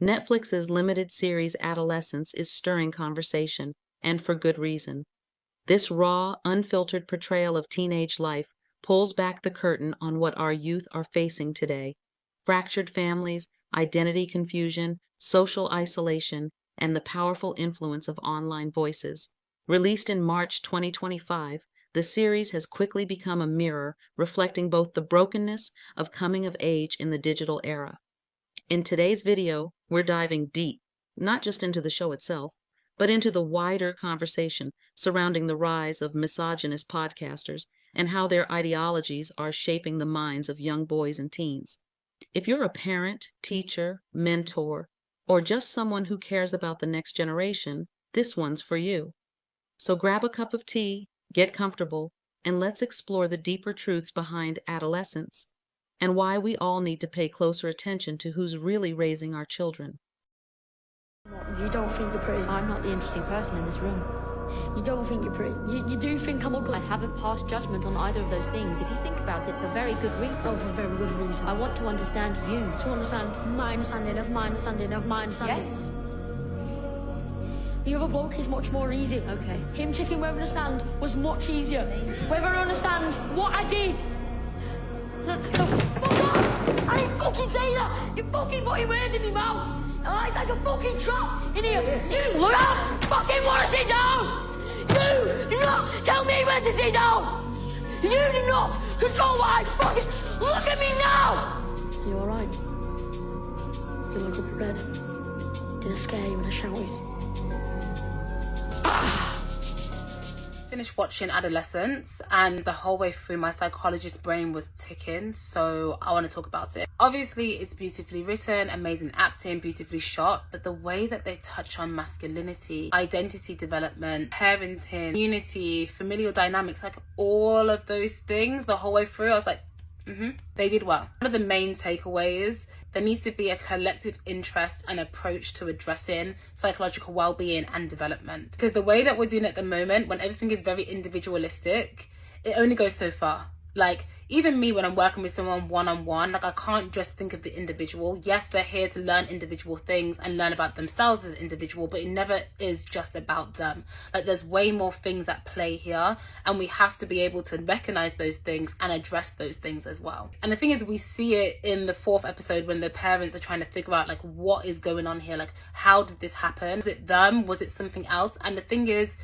Netflix's limited series Adolescence is stirring conversation, and for good reason. This raw, unfiltered portrayal of teenage life pulls back the curtain on what our youth are facing today: fractured families, identity confusion, social isolation, and the powerful influence of online voices. Released in March 2025, the series has quickly become a mirror reflecting both the brokenness of coming of age in the digital era. In today's video, we're diving deep, not just into the show itself, but into the wider conversation surrounding the rise of misogynist podcasters and how their ideologies are shaping the minds of young boys and teens. If you're a parent, teacher, mentor, or just someone who cares about the next generation, this one's for you. So grab a cup of tea, get comfortable, and let's explore the deeper truths behind adolescence and why we all need to pay closer attention to who's really raising our children. You don't think you're pretty. I'm not the interesting person in this room. You don't think you're pretty. You do think I'm ugly. I haven't passed judgment on either of those things. If you think about it, for very good reason. Oh, for very good reason. I want to understand you. To understand my understanding of my understanding of my understanding. Yes. The other bloke is much more easy. Okay. Him checking whether I understand was much easier. Whether I understand what I did. No, fuck off! I didn't fucking say that! You fucking put your words in my mouth! It's like a fucking trap in here! You don't fucking want to sit down! You do not tell me when to sit down! You do not control what I fucking... Look at me now! You alright? You look up at bed. Did I scare you when I shouted? Finished watching Adolescence, and the whole way through my psychologist's brain was ticking, so I want to talk about it. Obviously it's beautifully written, amazing acting, beautifully shot, but the way that they touch on masculinity, identity development, parenting, community, familial dynamics, like all of those things the whole way through, I was like, they did well. One of the main takeaways: there needs to be a collective interest and approach to addressing psychological well-being and development. Because the way that we're doing it at the moment, when everything is very individualistic, it only goes so far. Like, even me, when I'm working with someone one-on-one, like, I can't just think of the individual. Yes, they're here to learn individual things and learn about themselves as an individual, but it never is just about them. Like, there's way more things at play here, and we have to be able to recognize those things and address those things as well. And the thing is, we see it in the 4th episode when the parents are trying to figure out, like, what is going on here? Like, how did this happen? Was it them? Was it something else? And the thing is,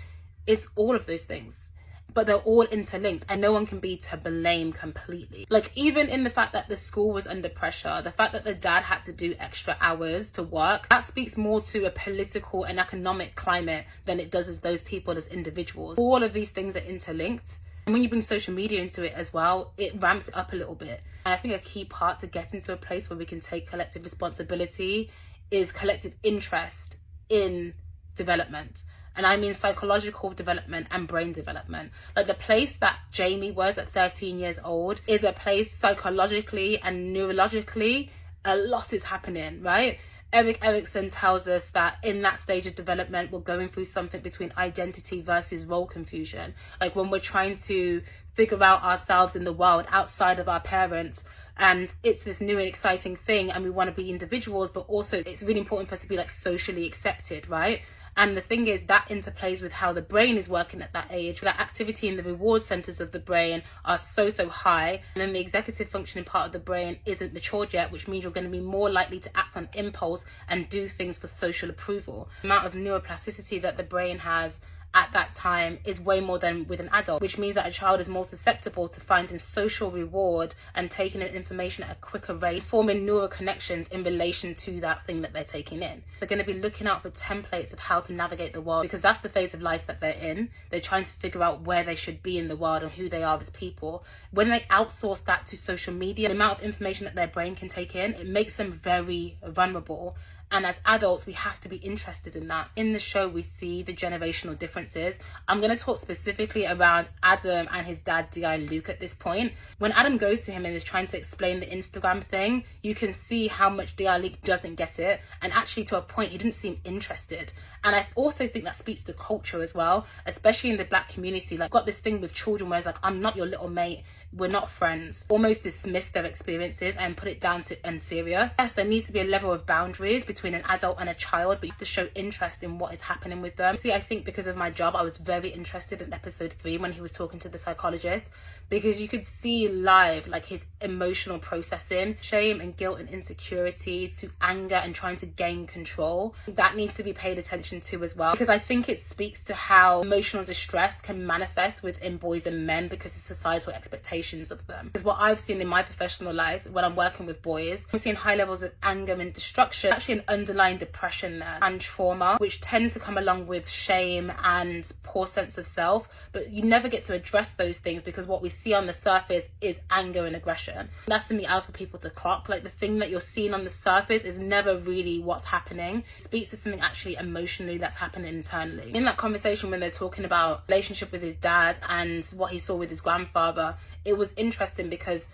it's all of those things, but they're all interlinked, and no one can be to blame completely. Like, even in the fact that the school was under pressure, the fact that the dad had to do extra hours to work, that speaks more to a political and economic climate than it does as those people as individuals. All of these things are interlinked, and when you bring social media into it as well, it ramps it up a little bit. And I think a key part to get into a place where we can take collective responsibility is collective interest in development. And I mean psychological development and brain development. Like, the place that Jamie was at 13 years old is a place psychologically and neurologically, a lot is happening, right? Erik Erikson tells us that in that stage of development, we're going through something between identity versus role confusion. Like, when we're trying to figure out ourselves in the world outside of our parents, and it's this new and exciting thing, and we want to be individuals, but also it's really important for us to be, like, socially accepted, right? And the thing is, that interplays with how the brain is working at that age. That activity in the reward centers of the brain are so high, and then the executive functioning part of the brain isn't matured yet, which means you're going to be more likely to act on impulse and do things for social approval. The amount of neuroplasticity that the brain has at that time is way more than with an adult, which means that a child is more susceptible to finding social reward and taking in information at a quicker rate, forming neural connections in relation to that thing that they're taking in. They're going to be looking out for templates of how to navigate the world, because that's the phase of life that they're in. They're trying to figure out where they should be in the world and who they are as people. When they outsource that to social media, the amount of information that their brain can take in, it makes them very vulnerable. And as adults, we have to be interested in that. In the show, we see the generational differences. I'm going to talk specifically around Adam and his dad, D.I. Luke, at this point. When Adam goes to him and is trying to explain the Instagram thing, you can see how much D.I. Luke doesn't get it. And actually, to a point, he didn't seem interested. And I also think that speaks to culture as well, especially in the Black community. Like, got this thing with children where it's like, I'm not your little mate. we're not friends, almost dismiss their experiences and put it down to unserious. Yes, there needs to be a level of boundaries between an adult and a child, but you have to show interest in what is happening with them. See, I think because of my job, I was very interested in episode 3 when he was talking to the psychologist, because you could see live like his emotional processing, shame and guilt and insecurity to anger and trying to gain control. That needs to be paid attention to as well, because I think it speaks to how emotional distress can manifest within boys and men because of societal expectations of them. Because what I've seen in my professional life when I'm working with boys, I'm seeing high levels of anger and destruction, actually an underlying depression there and trauma, which tend to come along with shame and poor sense of self. But you never get to address those things because what we see on the surface is anger and aggression. That's something else for people to clock. Like, the thing that you're seeing on the surface is never really what's happening. It speaks to something actually emotionally that's happening internally. In that conversation when they're talking about relationship with his dad and what he saw with his grandfather, it was interesting because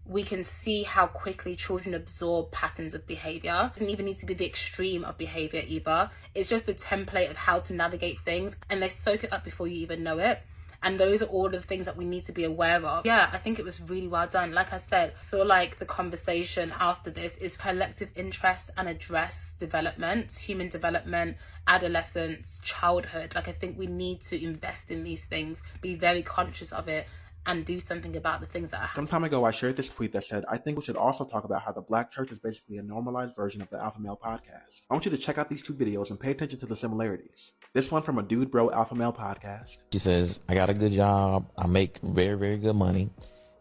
we can see how quickly children absorb patterns of behavior. It doesn't even need to be the extreme of behavior either. It's just the template of how to navigate things, and they soak it up before you even know it. And those are all of the things that we need to be aware of. Yeah, I think it was really well done. Like I said, I feel like the conversation after this is collective interest and address development, human development, adolescence, childhood. Like, I think we need to invest in these things, be very conscious of it, and do something about the things that are happening. Some time ago, I shared this tweet that said, I think we should also talk about how the Black church is basically a normalized version of the Alpha Male podcast. I want you to check out these 2 videos and pay attention to the similarities. This one from a Dude Bro Alpha Male podcast. She says, I got a good job. I make very, very good money.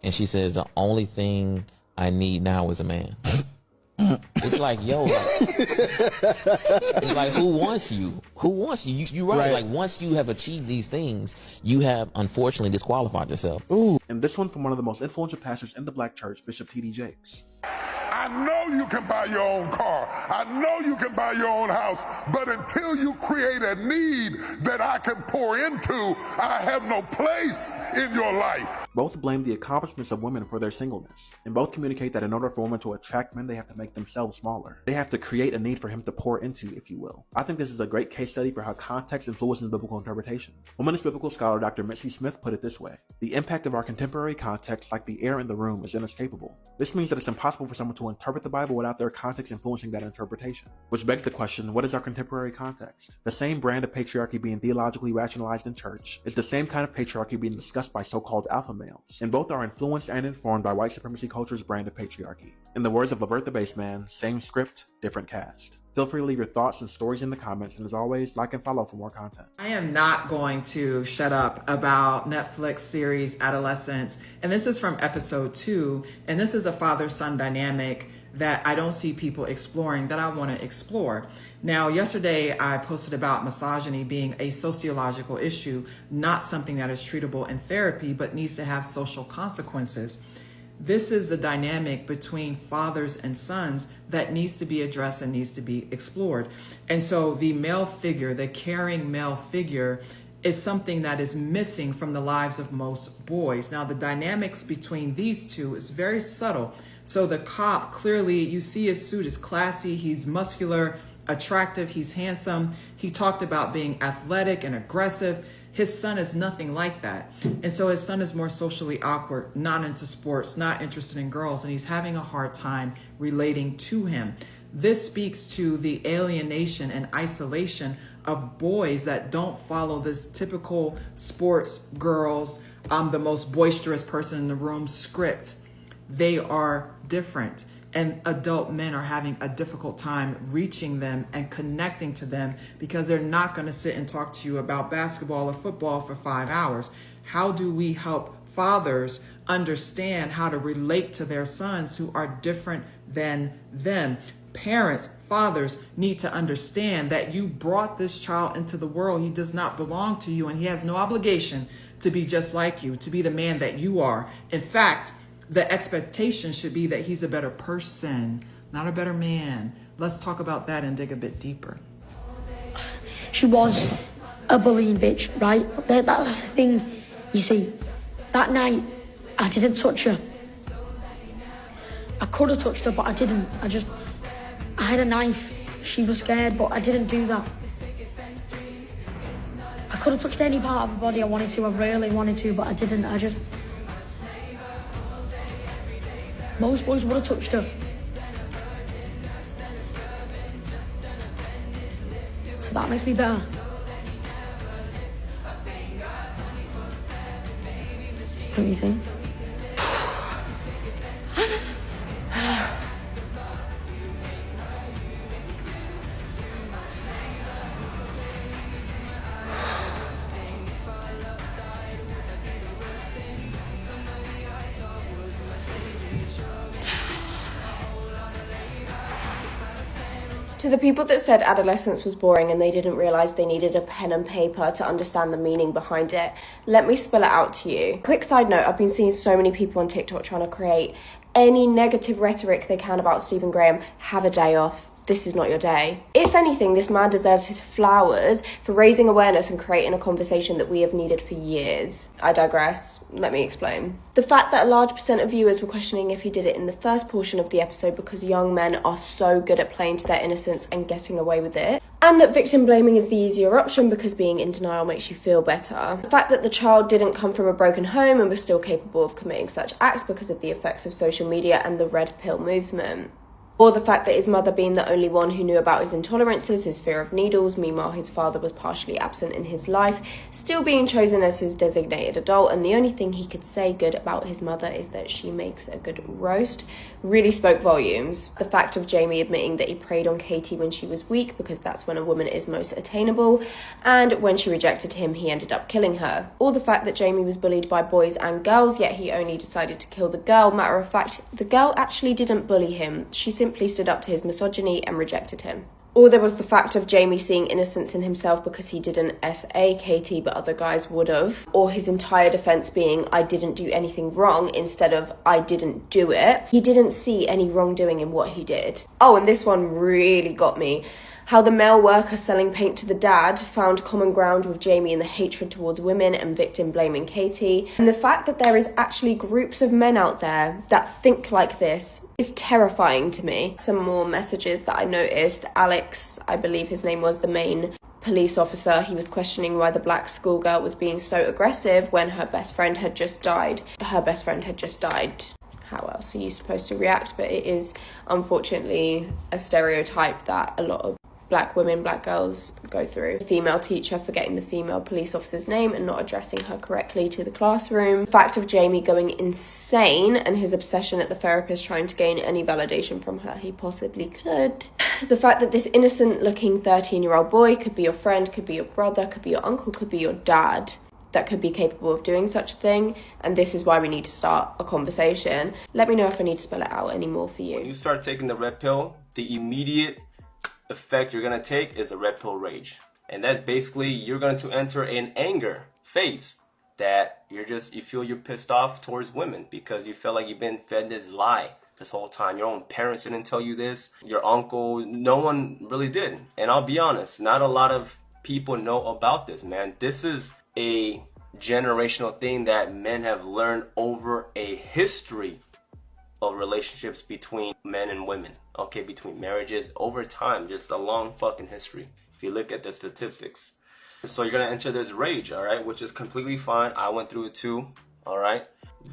And she says, the only thing I need now is a man. It's like, yo, it's like, who wants you? Who wants you? You're right. Like, once you have achieved these things, you have unfortunately disqualified yourself. Ooh. And this one from one of the most influential pastors in the Black church, Bishop T.D. Jakes. I know you can buy your own car. I know you can buy your own house. But until you create a need that I can pour into, I have no place in your life. Both blame the accomplishments of women for their singleness, and both communicate that in order for women to attract men, they have to make themselves smaller. They have to create a need for him to pour into, if you will. I think this is a great case study for how context influences biblical interpretation. Womanist biblical scholar Dr. Mitzi Smith put it this way: the impact of our contemporary context, like the air in the room, is inescapable. This means that it's impossible for someone to interpret the Bible without their context influencing that interpretation. Which begs the question, what is our contemporary context? The same brand of patriarchy being theologically rationalized in church is the same kind of patriarchy being discussed by so-called alpha males, and both are influenced and informed by white supremacy culture's brand of patriarchy. In the words of Levert the Baseman, same script, different cast. Feel free to leave your thoughts and stories in the comments, and as always, like and follow for more content. I am not going to shut up about Netflix series Adolescence, and this is from episode 2, and this is a father-son dynamic that I don't see people exploring that I want to explore. Now, yesterday I posted about misogyny being a sociological issue, not something that is treatable in therapy, but needs to have social consequences. This is the dynamic between fathers and sons that needs to be addressed and needs to be explored. And so the male figure, the caring male figure, is something that is missing from the lives of most boys. Now, the dynamics between these two is very subtle. So the cop, clearly, you see his suit is classy, he's muscular, attractive, he's handsome. He talked about being athletic and aggressive. His son is nothing like that. And so his son is more socially awkward, not into sports, not interested in girls, and he's having a hard time relating to him. This speaks to the alienation and isolation of boys that don't follow this typical sports girls, the most boisterous person in the room script. They are different, and adult men are having a difficult time reaching them and connecting to them because they're not going to sit and talk to you about basketball or football for 5 hours. How do we help fathers understand how to relate to their sons who are different than them? Parents, fathers need to understand that you brought this child into the world. He does not belong to you, and he has no obligation to be just like you, to be the man that you are. In fact, the expectation should be that he's a better person, not a better man. Let's talk about that and dig a bit deeper. She was a bullying bitch, right? That's the thing. You see, that night, I didn't touch her. I could have touched her, but I didn't. I had a knife. She was scared, but I didn't do that. I could have touched any part of her body I wanted to. I really wanted to, but I didn't. Most boys would have touched her. So that makes me better. What do you think? To the people that said Adolescence was boring and they didn't realise they needed a pen and paper to understand the meaning behind it, let me spell it out to you. Quick side note, I've been seeing so many people on TikTok trying to create any negative rhetoric they can about Stephen Graham. Have a day off. This is not your day. If anything, this man deserves his flowers for raising awareness and creating a conversation that we have needed for years. I digress. Let me explain. The fact that a large percent of viewers were questioning if he did it in the first portion of the episode because young men are so good at playing to their innocence and getting away with it, and that victim blaming is the easier option because being in denial makes you feel better. The fact that the child didn't come from a broken home and was still capable of committing such acts because of the effects of social media and the red pill movement. Or the fact that his mother being the only one who knew about his intolerances, his fear of needles, meanwhile his father was partially absent in his life, still being chosen as his designated adult, and the only thing he could say good about his mother is that she makes a good roast, really spoke volumes. The fact of Jamie admitting that he preyed on Katie when she was weak, because that's when a woman is most attainable, and when she rejected him, he ended up killing her. Or the fact that Jamie was bullied by boys and girls, yet he only decided to kill the girl. Matter of fact, the girl actually didn't bully him. She simply stood up to his misogyny and rejected him. Or there was the fact of Jamie seeing innocence in himself because he didn't SA Katie but other guys would have. Or his entire defense being, I didn't do anything wrong, instead of I didn't do it. He didn't see any wrongdoing in what he did. Oh, and this one really got me. How the male worker selling paint to the dad found common ground with Jamie in the hatred towards women and victim blaming Katie. And the fact that there is actually groups of men out there that think like this is terrifying to me. Some more messages that I noticed. Alex, I believe his name was, the main police officer, he was questioning why the black schoolgirl was being so aggressive when her best friend had just died. Her best friend had just died. How else are you supposed to react? But it is unfortunately a stereotype that a lot of black women, black girls go through. The female teacher forgetting the female police officer's name and not addressing her correctly to the classroom. The fact of Jamie going insane and his obsession at the therapist trying to gain any validation from her he possibly could. The fact that this innocent looking 13-year-old boy could be your friend, could be your brother, could be your uncle, could be your dad, that could be capable of doing such a thing, and this is why we need to start a conversation. Let me know if I need to spell it out anymore for you. When you start taking the red pill, the immediate effect you're gonna take is a red pill rage, and that's basically you're going to enter an anger phase that you feel you're pissed off towards women because you feel like you've been fed this lie this whole time. Your own parents didn't tell you this, your uncle, no one really did. And I'll be honest, not a lot of people know about this, man. This is a generational thing that men have learned over a history of relationships between men and women, okay, between marriages over time, just a long fucking history if you look at the statistics. So you're gonna enter this rage, all right, which is completely fine. I went through it too, all right,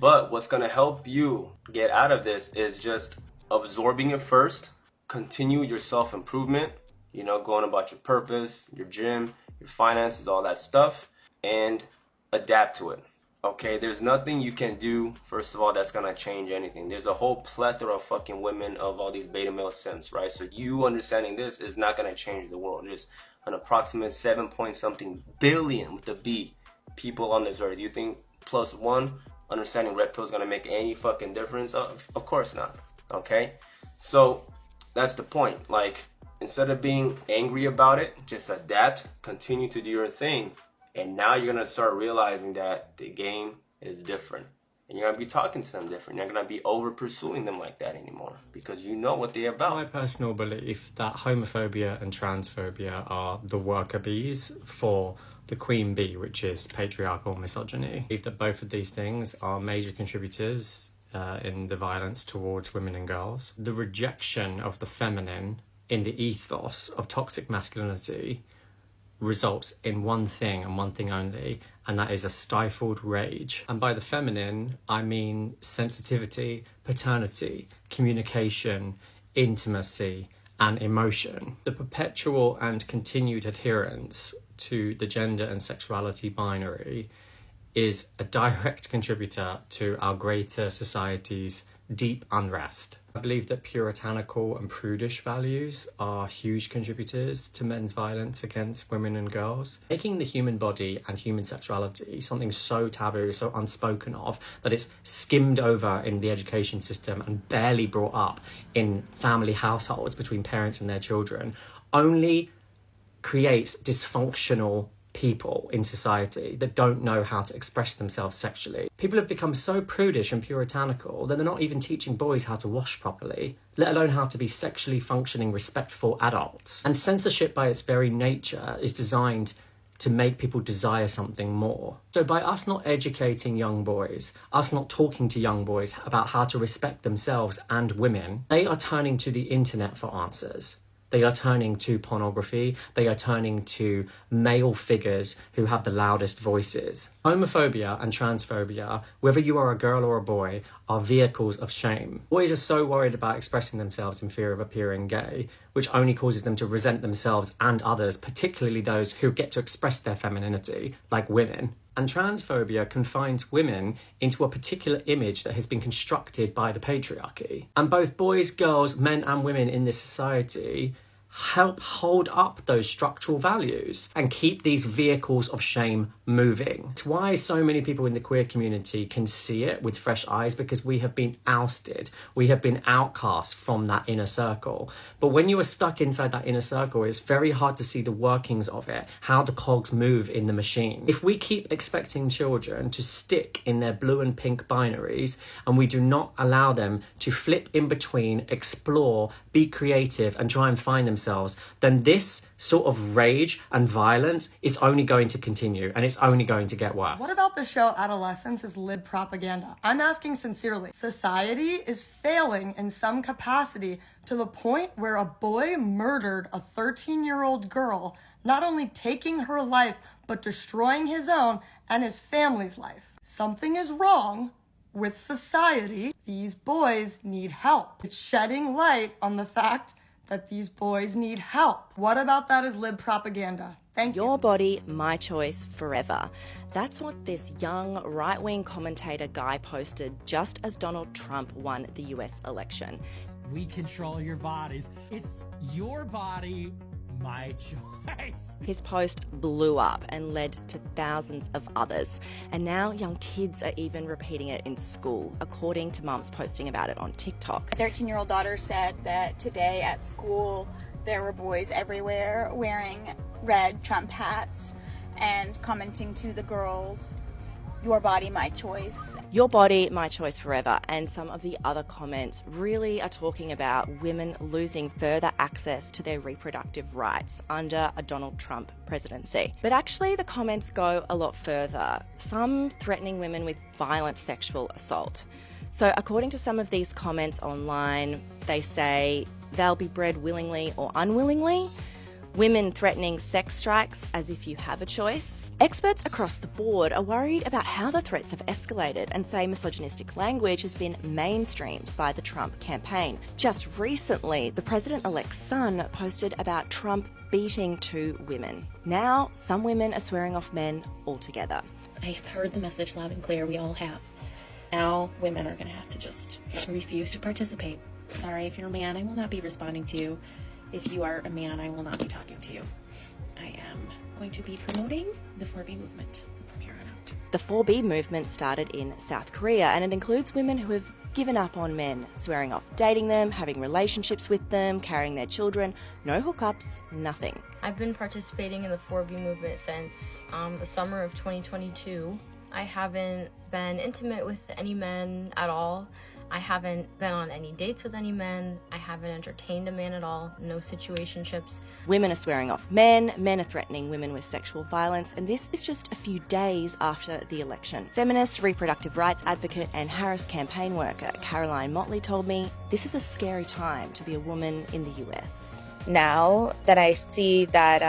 but what's gonna help you get out of this is just absorbing it first, continue your self-improvement, you know, going about your purpose, your gym, your finances, all that stuff, and adapt to it. Okay, there's nothing you can do, first of all, that's gonna change anything. There's a whole plethora of fucking women of all these beta male simps, right? So you understanding this is not gonna change the world. There's an approximate 7-point-something billion with the B people on this earth. You think plus one understanding red pill is gonna make any fucking difference? Of course not. Okay, so that's the point. Like, instead of being angry about it, just adapt, continue to do your thing. And now you're going to start realizing that the game is different. And you're going to be talking to them different. You're not going to be over pursuing them like that anymore. Because you know what they're about. My personal belief that homophobia and transphobia are the worker bees for the queen bee, which is patriarchal misogyny. I believe that both of these things are major contributors in the violence towards women and girls. The rejection of the feminine in the ethos of toxic masculinity results in one thing and one thing only, and that is a stifled rage. And by the feminine, I mean sensitivity, paternity, communication, intimacy, and emotion. The perpetual and continued adherence to the gender and sexuality binary is a direct contributor to our greater society's deep unrest. I believe that puritanical and prudish values are huge contributors to men's violence against women and girls. Making the human body and human sexuality something so taboo, so unspoken of, that it's skimmed over in the education system and barely brought up in family households between parents and their children, only creates dysfunctional people in society that don't know how to express themselves sexually. People have become so prudish and puritanical that they're not even teaching boys how to wash properly, let alone how to be sexually functioning, respectful adults. And censorship by its very nature is designed to make people desire something more. So by us not educating young boys, us not talking to young boys about how to respect themselves and women, they are turning to the internet for answers. They are turning to pornography. They are turning to male figures who have the loudest voices. Homophobia and transphobia, whether you are a girl or a boy, are vehicles of shame. Boys are so worried about expressing themselves in fear of appearing gay, which only causes them to resent themselves and others, particularly those who get to express their femininity, like women. And transphobia confines women into a particular image that has been constructed by the patriarchy. And both boys, girls, men and women in this society help hold up those structural values and keep these vehicles of shame moving. It's why so many people in the queer community can see it with fresh eyes, because we have been ousted. We have been outcast from that inner circle. But when you are stuck inside that inner circle, it's very hard to see the workings of it, how the cogs move in the machine. If we keep expecting children to stick in their blue and pink binaries, and we do not allow them to flip in between, explore, be creative, and try and find themselves, then this sort of rage and violence is only going to continue, and it's only going to get worse. What about the show Adolescence is lib propaganda? I'm asking sincerely. Society is failing in some capacity to the point where a boy murdered a 13-year-old girl, not only taking her life, but destroying his own and his family's life. Something is wrong with society. These boys need help. It's shedding light on the fact that these boys need help. What about that is lib propaganda? Thank you. Your body, my choice, forever. That's what this young right-wing commentator guy posted just as Donald Trump won the US election. We control your bodies. It's your body, my choice. His post blew up and led to thousands of others. And now young kids are even repeating it in school, according to mums posting about it on TikTok. 13-year-old daughter said that today at school there were boys everywhere wearing red Trump hats and commenting to the girls, "Your body, my choice." Your body, my choice forever. And some of the other comments really are talking about women losing further access to their reproductive rights under a Donald Trump presidency. But actually the comments go a lot further, some threatening women with violent sexual assault. So according to some of these comments online, they say they'll be bred willingly or unwillingly. Women threatening sex strikes as if you have a choice. Experts across the board are worried about how the threats have escalated and say misogynistic language has been mainstreamed by the Trump campaign. Just recently, the president-elect's son posted about Trump beating 2 women. Now, some women are swearing off men altogether. I've heard the message loud and clear, we all have. Now, women are gonna have to just refuse to participate. Sorry, if you're a man, I will not be responding to you. If you are a man, I will not be talking to you. I am going to be promoting the 4B movement from here on out. The 4B movement started in South Korea, and it includes women who have given up on men, swearing off dating them, having relationships with them, carrying their children, no hookups, nothing. I've been participating in the 4B movement since the summer of 2022. I haven't been intimate with any men at all. I haven't been on any dates with any men. I haven't entertained a man at all. No situationships. Women are swearing off men, men are threatening women with sexual violence, and this is just a few days after the election. Feminist, reproductive rights advocate and Harris campaign worker Caroline Motley told me this is a scary time to be a woman in the US. Now that I see that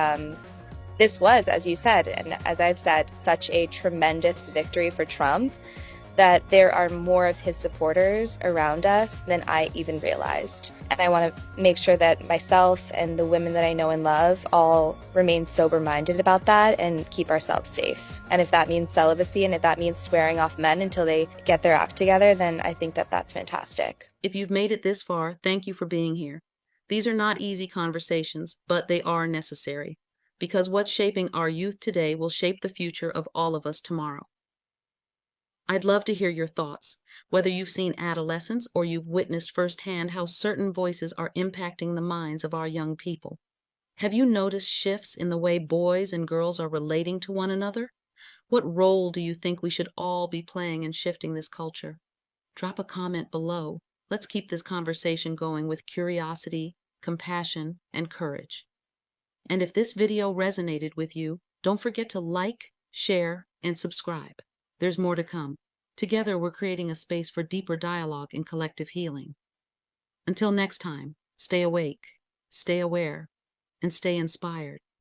This was, as you said, and as I've said, such a tremendous victory for Trump that there are more of his supporters around us than I even realized. And I want to make sure that myself and the women that I know and love all remain sober-minded about that and keep ourselves safe. And if that means celibacy and if that means swearing off men until they get their act together, then I think that that's fantastic. If you've made it this far, thank you for being here. These are not easy conversations, but they are necessary, because what's shaping our youth today will shape the future of all of us tomorrow. I'd love to hear your thoughts, whether you've seen adolescence or you've witnessed firsthand how certain voices are impacting the minds of our young people. Have you noticed shifts in the way boys and girls are relating to one another? What role do you think we should all be playing in shifting this culture? Drop a comment below. Let's keep this conversation going with curiosity, compassion, and courage. And if this video resonated with you, don't forget to like, share, and subscribe. There's more to come. Together, we're creating a space for deeper dialogue and collective healing. Until next time, stay awake, stay aware, and stay inspired.